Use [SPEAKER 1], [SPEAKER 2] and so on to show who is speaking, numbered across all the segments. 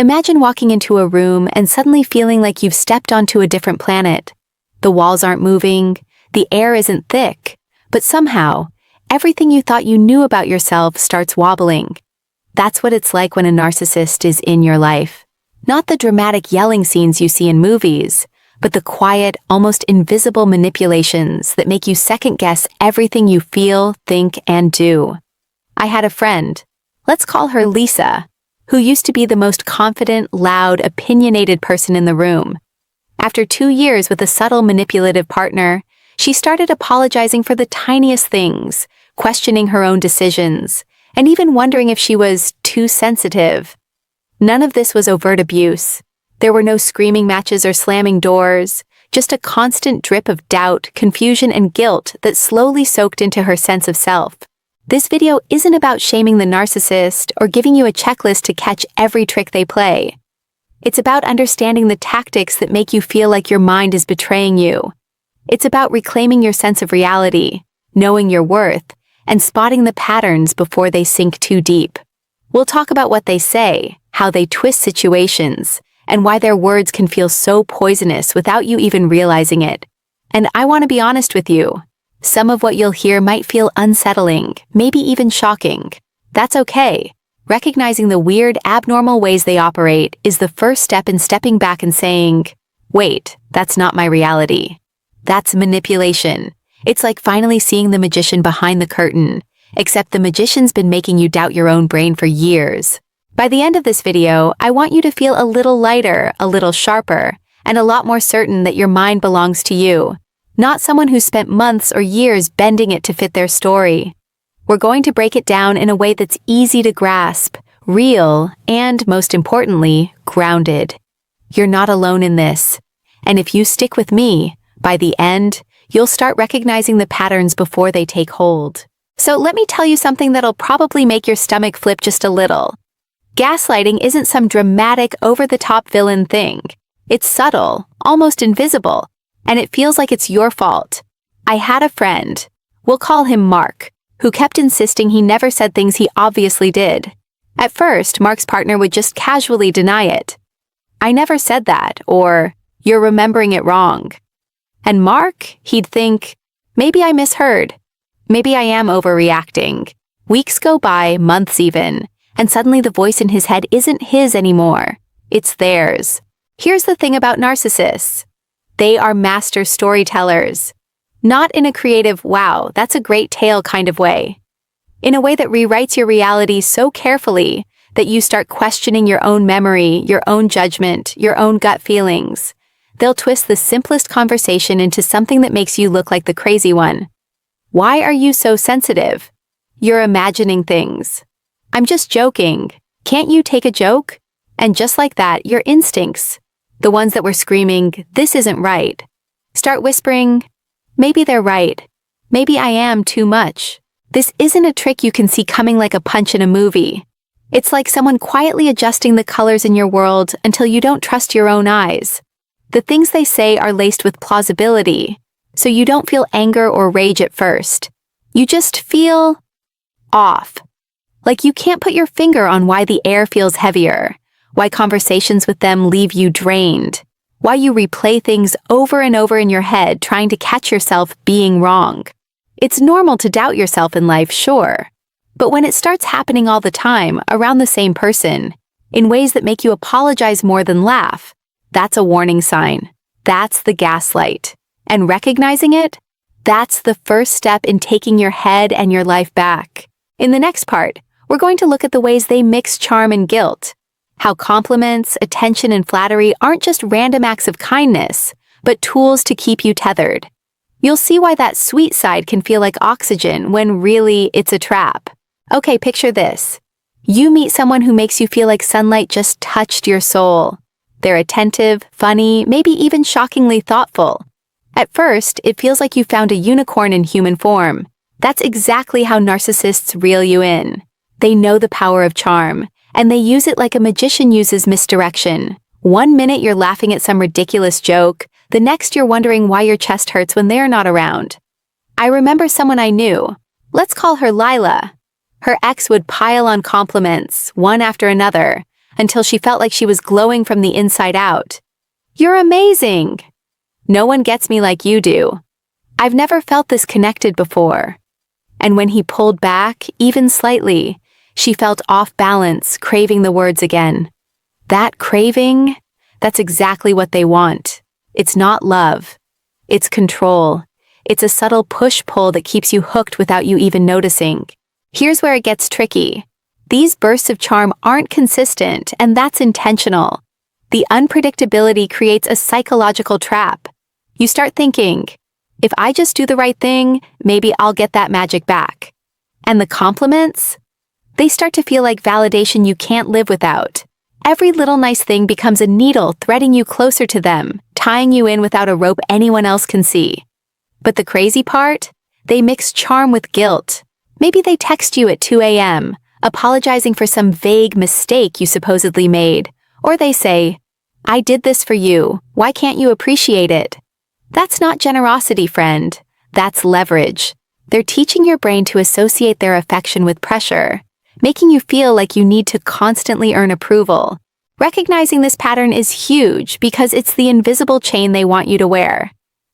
[SPEAKER 1] Imagine walking into a room and suddenly feeling like you've stepped onto a different planet. The walls aren't moving, the air isn't thick, but somehow, everything you thought you knew about yourself starts wobbling. That's what it's like when a narcissist is in your life. Not the dramatic yelling scenes you see in movies, but the quiet, almost invisible manipulations that make you second-guess everything you feel, think, and do. I had a friend, let's call her Lisa, who used to be the most confident, loud, opinionated person in the room. After 2 years with a subtle, manipulative partner, she started apologizing for the tiniest things, questioning her own decisions, and even wondering if she was too sensitive. None of this was overt abuse. There were no screaming matches or slamming doors, just a constant drip of doubt, confusion, and guilt that slowly soaked into her sense of self. This video isn't about shaming the narcissist or giving you a checklist to catch every trick they play. It's about understanding the tactics that make you feel like your mind is betraying you. It's about reclaiming your sense of reality, knowing your worth, and spotting the patterns before they sink too deep. We'll talk about what they say, how they twist situations, and why their words can feel so poisonous without you even realizing it. And I want to be honest with you. Some of what you'll hear might feel unsettling, maybe even shocking. That's okay. Recognizing the weird, abnormal ways they operate is the first step in stepping back and saying, wait, that's not my reality. That's manipulation. It's like finally seeing the magician behind the curtain, except the magician's been making you doubt your own brain for years. By the end of this video, I want you to feel a little lighter, a little sharper, and a lot more certain that your mind belongs to you, not someone who spent months or years bending it to fit their story. We're going to break it down in a way that's easy to grasp, real, and, most importantly, grounded. You're not alone in this. And if you stick with me, by the end, you'll start recognizing the patterns before they take hold. So let me tell you something that'll probably make your stomach flip just a little. Gaslighting isn't some dramatic, over-the-top villain thing. It's subtle, almost invisible, and it feels like it's your fault. I had a friend, we'll call him Mark, who kept insisting he never said things he obviously did. At first, Mark's partner would just casually deny it. I never said that, or, you're remembering it wrong. And Mark, he'd think, maybe I misheard. Maybe I am overreacting. Weeks go by, months even, and suddenly the voice in his head isn't his anymore. It's theirs. Here's the thing about narcissists. They are master storytellers. Not in a creative, wow, that's a great tale kind of way. In a way that rewrites your reality so carefully that you start questioning your own memory, your own judgment, your own gut feelings. They'll twist the simplest conversation into something that makes you look like the crazy one. Why are you so sensitive? You're imagining things. I'm just joking. Can't you take a joke? And just like that, your instincts, the ones that were screaming, this isn't right, start whispering, maybe they're right. Maybe I am too much. This isn't a trick you can see coming like a punch in a movie. It's like someone quietly adjusting the colors in your world until you don't trust your own eyes. The things they say are laced with plausibility, so you don't feel anger or rage at first. You just feel off. Like you can't put your finger on why the air feels heavier, why conversations with them leave you drained, why you replay things over and over in your head trying to catch yourself being wrong. It's normal to doubt yourself in life, sure. But when it starts happening all the time around the same person, in ways that make you apologize more than laugh, that's a warning sign. That's the gaslight. And recognizing it, that's the first step in taking your head and your life back. In the next part, we're going to look at the ways they mix charm and guilt, how compliments, attention, and flattery aren't just random acts of kindness, but tools to keep you tethered. You'll see why that sweet side can feel like oxygen when really it's a trap. Okay, picture this. You meet someone who makes you feel like sunlight just touched your soul. They're attentive, funny, maybe even shockingly thoughtful. At first, it feels like you found a unicorn in human form. That's exactly how narcissists reel you in. They know the power of charm, and they use it like a magician uses misdirection. One minute you're laughing at some ridiculous joke, the next you're wondering why your chest hurts when they're not around. I remember someone I knew. Let's call her Lila. Her ex would pile on compliments, one after another, until she felt like she was glowing from the inside out. "You're amazing! No one gets me like you do. I've never felt this connected before." And when he pulled back, even slightly, she felt off balance, craving the words again. That craving, that's exactly what they want. It's not love. It's control. It's a subtle push-pull that keeps you hooked without you even noticing. Here's where it gets tricky. These bursts of charm aren't consistent, and that's intentional. The unpredictability creates a psychological trap. You start thinking, if I just do the right thing, maybe I'll get that magic back. And the compliments? They start to feel like validation you can't live without. Every little nice thing becomes a needle threading you closer to them, tying you in without a rope anyone else can see. But the crazy part? They mix charm with guilt. Maybe they text you at 2 a.m., apologizing for some vague mistake you supposedly made. Or they say, "I did this for you. Why can't you appreciate it?" That's not generosity, friend. That's leverage. They're teaching your brain to associate their affection with pressure, making you feel like you need to constantly earn approval. Recognizing this pattern is huge because it's the invisible chain they want you to wear.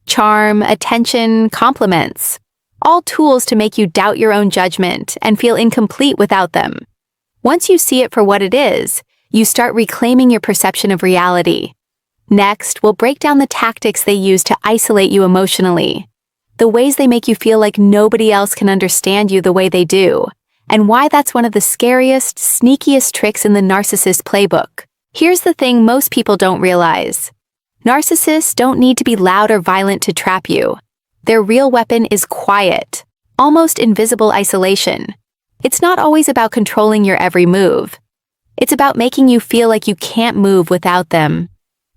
[SPEAKER 1] Charm, attention, compliments. All tools to make you doubt your own judgment and feel incomplete without them. Once you see it for what it is, you start reclaiming your perception of reality. Next, we'll break down the tactics they use to isolate you emotionally, the ways they make you feel like nobody else can understand you the way they do, and why that's one of the scariest, sneakiest tricks in the narcissist playbook. Here's the thing most people don't realize. Narcissists don't need to be loud or violent to trap you. Their real weapon is quiet, almost invisible isolation. It's not always about controlling your every move. It's about making you feel like you can't move without them.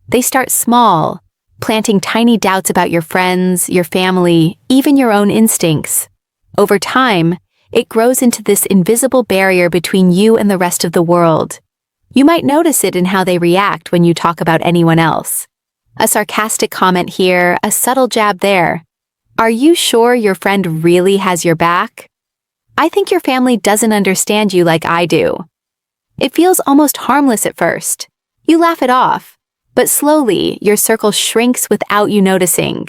[SPEAKER 1] They start small, planting tiny doubts about your friends, your family, even your own instincts. Over time, it grows into this invisible barrier between you and the rest of the world. You might notice it in how they react when you talk about anyone else. A sarcastic comment here, a subtle jab there. Are you sure your friend really has your back? I think your family doesn't understand you like I do. It feels almost harmless at first. You laugh it off, but slowly your circle shrinks without you noticing.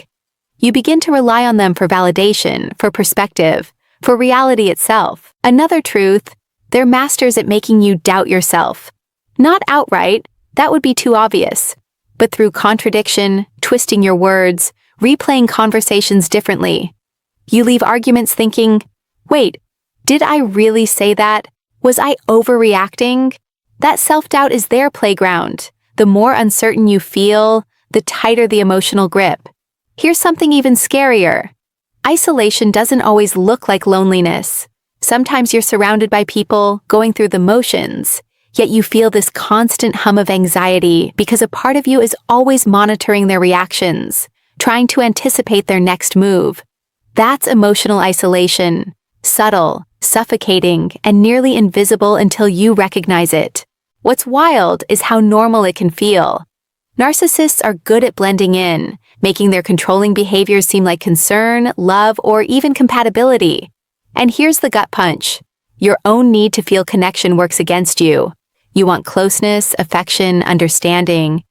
[SPEAKER 1] You begin to rely on them for validation, for perspective, for reality itself. Another truth, they're masters at making you doubt yourself. Not outright, that would be too obvious, but through contradiction, twisting your words, replaying conversations differently. You leave arguments thinking, wait, did I really say that? Was I overreacting? That self-doubt is their playground. The more uncertain you feel, the tighter the emotional grip. Here's something even scarier. Isolation doesn't always look like loneliness. Sometimes you're surrounded by people, going through the motions, yet you feel this constant hum of anxiety because a part of you is always monitoring their reactions, trying to anticipate their next move. That's emotional isolation, subtle, suffocating, and nearly invisible until you recognize it. What's wild is how normal it can feel. Narcissists are good at blending in, making their controlling behaviors seem like concern, love, or even compatibility. And here's the gut punch. Your own need to feel connection works against you. You want closeness, affection, understanding.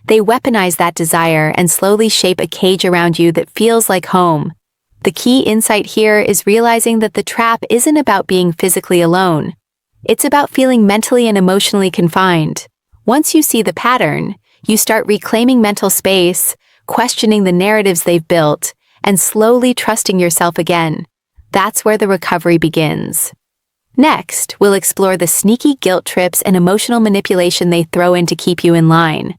[SPEAKER 1] They weaponize that desire and slowly shape a cage around you that feels like home. The key insight here is realizing that the trap isn't about being physically alone. It's about feeling mentally and emotionally confined. Once you see the pattern, you start reclaiming mental space, questioning the narratives they've built, and slowly trusting yourself again. That's where the recovery begins. Next, we'll explore the sneaky guilt trips and emotional manipulation they throw in to keep you in line.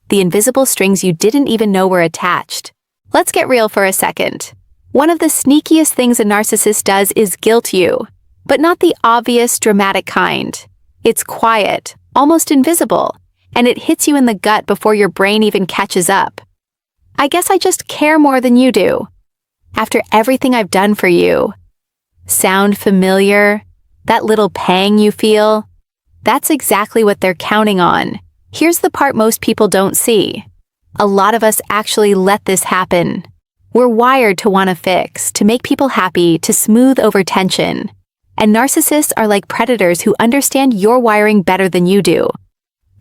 [SPEAKER 1] The invisible strings you didn't even know were attached. Let's get real for a second. One of the sneakiest things a narcissist does is guilt you, but not the obvious, dramatic kind. It's quiet, almost invisible, and it hits you in the gut before your brain even catches up. I guess I just care more than you do. After everything I've done for you. Sound familiar? That little pang you feel? That's exactly what they're counting on. Here's the part most people don't see. A lot of us actually let this happen. We're wired to want to fix, to make people happy, to smooth over tension. And narcissists are like predators who understand your wiring better than you do.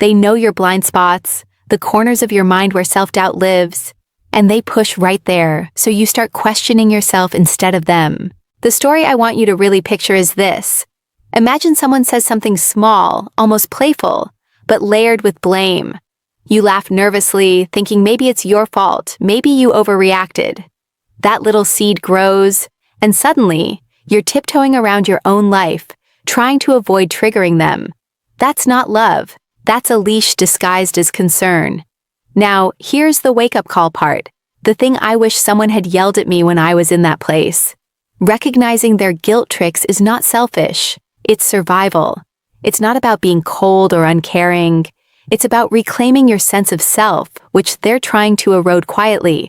[SPEAKER 1] They know your blind spots, the corners of your mind where self-doubt lives, and they push right there, so you start questioning yourself instead of them. The story I want you to really picture is this. Imagine someone says something small, almost playful, but layered with blame. You laugh nervously, thinking maybe it's your fault, maybe you overreacted. That little seed grows, and suddenly, you're tiptoeing around your own life, trying to avoid triggering them. That's not love. That's a leash disguised as concern. Now, here's the wake-up call part. The thing I wish someone had yelled at me when I was in that place. Recognizing their guilt tricks is not selfish. It's survival. It's not about being cold or uncaring. It's about reclaiming your sense of self, which they're trying to erode quietly.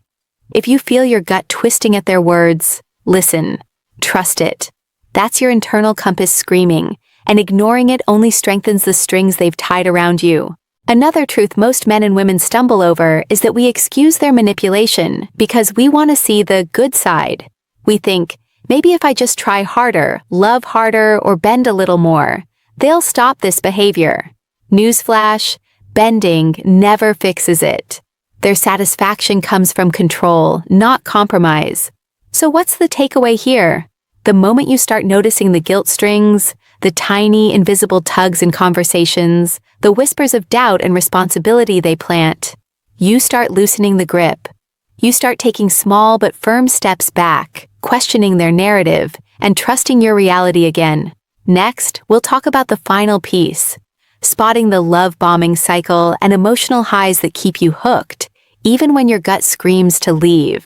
[SPEAKER 1] If you feel your gut twisting at their words, listen. Trust it. That's your internal compass screaming, and ignoring it only strengthens the strings they've tied around you. Another truth most men and women stumble over is that we excuse their manipulation because we want to see the good side. We think, maybe if I just try harder, love harder, or bend a little more, they'll stop this behavior. Newsflash, bending never fixes it. Their satisfaction comes from control, not compromise. So what's the takeaway here? The moment you start noticing the guilt strings, the tiny, invisible tugs in conversations, the whispers of doubt and responsibility they plant, you start loosening the grip. You start taking small but firm steps back, questioning their narrative, and trusting your reality again. Next, we'll talk about the final piece, spotting the love-bombing cycle and emotional highs that keep you hooked, even when your gut screams to leave.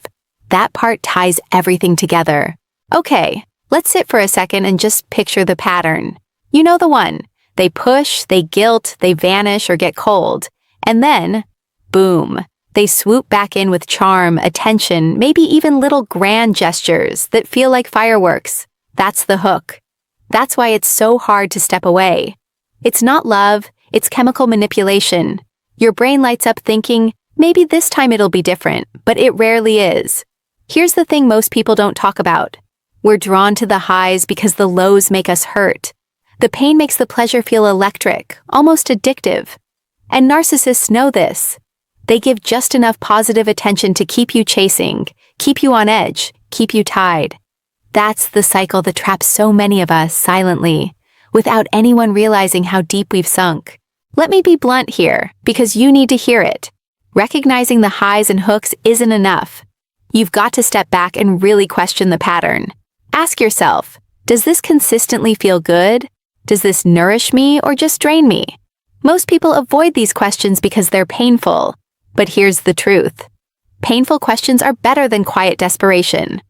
[SPEAKER 1] That part ties everything together. Okay, let's sit for a second and just picture the pattern. You know the one. They push, they guilt, they vanish or get cold. And then, boom, they swoop back in with charm, attention, maybe even little grand gestures that feel like fireworks. That's the hook. That's why it's so hard to step away. It's not love, it's chemical manipulation. Your brain lights up thinking, maybe this time it'll be different, but it rarely is. Here's the thing most people don't talk about. We're drawn to the highs because the lows make us hurt. The pain makes the pleasure feel electric, almost addictive. And narcissists know this. They give just enough positive attention to keep you chasing, keep you on edge, keep you tied. That's the cycle that traps so many of us silently, without anyone realizing how deep we've sunk. Let me be blunt here, because you need to hear it. Recognizing the highs and hooks isn't enough. You've got to step back and really question the pattern. Ask yourself, does this consistently feel good? Does this nourish me or just drain me? Most people avoid these questions because they're painful. But here's the truth. Painful questions are better than quiet desperation.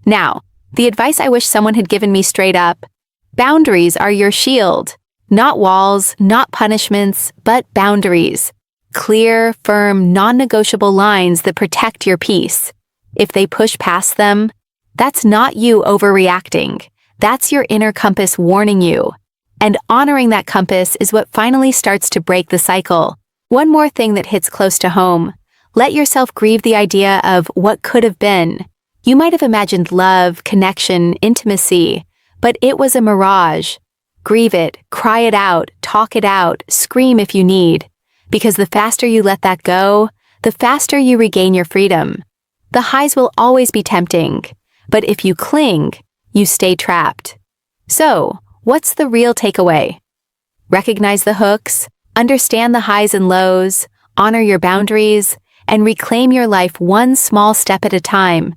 [SPEAKER 1] Now, the advice I wish someone had given me straight up: boundaries are your shield. Not walls, not punishments, but boundaries. Clear, firm, non-negotiable lines that protect your peace. If they push past them, that's not you overreacting. That's your inner compass warning you. And honoring that compass is what finally starts to break the cycle. One more thing that hits close to home. Let yourself grieve the idea of what could have been. You might have imagined love, connection, intimacy, but it was a mirage. Grieve it, cry it out, talk it out, scream if you need. Because the faster you let that go, the faster you regain your freedom. The highs will always be tempting, but if you cling, you stay trapped. So, what's the real takeaway? Recognize the hooks, understand the highs and lows, honor your boundaries, and reclaim your life one small step at a time.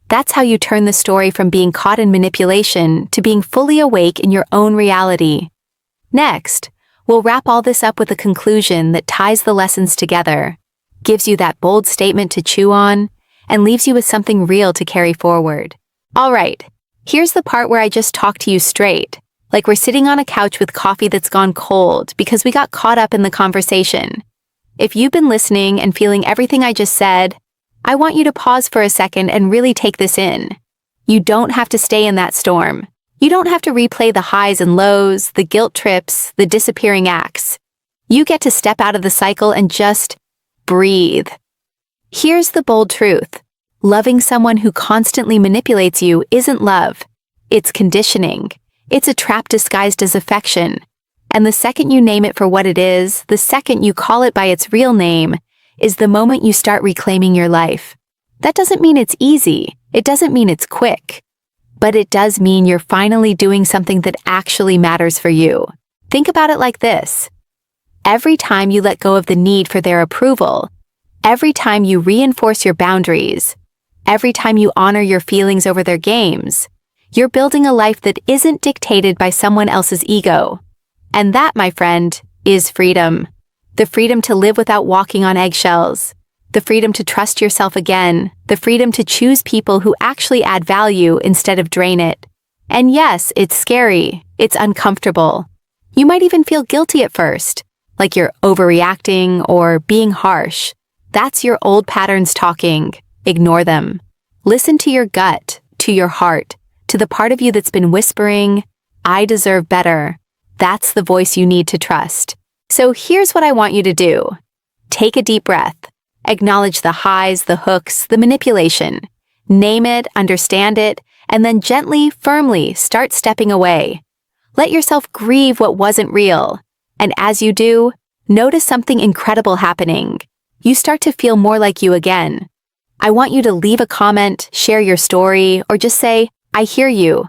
[SPEAKER 1] That's how you turn the story from being caught in manipulation to being fully awake in your own reality. Next, we'll wrap all this up with a conclusion that ties the lessons together, gives you that bold statement to chew on, and leaves you with something real to carry forward. All right, here's the part where I just talk to you straight, like we're sitting on a couch with coffee that's gone cold because we got caught up in the conversation. If you've been listening and feeling everything I just said, I want you to pause for a second and really take this in. You don't have to stay in that storm. You don't have to replay the highs and lows, the guilt trips, the disappearing acts. You get to step out of the cycle and just breathe. Here's the bold truth. Loving someone who constantly manipulates you isn't love. It's conditioning. It's a trap disguised as affection. And the second you name it for what it is, the second you call it by its real name, is the moment you start reclaiming your life. That doesn't mean it's easy. It doesn't mean it's quick. But it does mean you're finally doing something that actually matters for you. Think about it like this. Every time you let go of the need for their approval, every time you reinforce your boundaries, every time you honor your feelings over their games, you're building a life that isn't dictated by someone else's ego. And that, my friend, is freedom. The freedom to live without walking on eggshells. The freedom to trust yourself again. The freedom to choose people who actually add value instead of drain it. And yes, it's scary. It's uncomfortable. You might even feel guilty at first, like you're overreacting or being harsh. That's your old patterns talking. Ignore them. Listen to your gut, to your heart, to the part of you that's been whispering, "I deserve better." That's the voice you need to trust. So here's what I want you to do. Take a deep breath. Acknowledge the highs, the hooks, the manipulation. Name it, understand it, and then gently, firmly start stepping away. Let yourself grieve what wasn't real. And as you do, notice something incredible happening. You start to feel more like you again. I want you to leave a comment, share your story, or just say, "I hear you."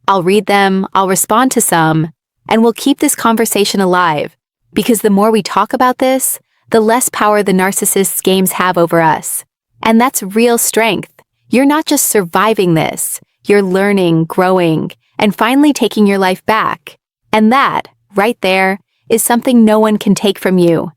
[SPEAKER 1] I'll read them, I'll respond to some, and we'll keep this conversation alive. Because the more we talk about this, the less power the narcissist's games have over us. And that's real strength. You're not just surviving this, you're learning, growing, and finally taking your life back. And that, right there, is something no one can take from you.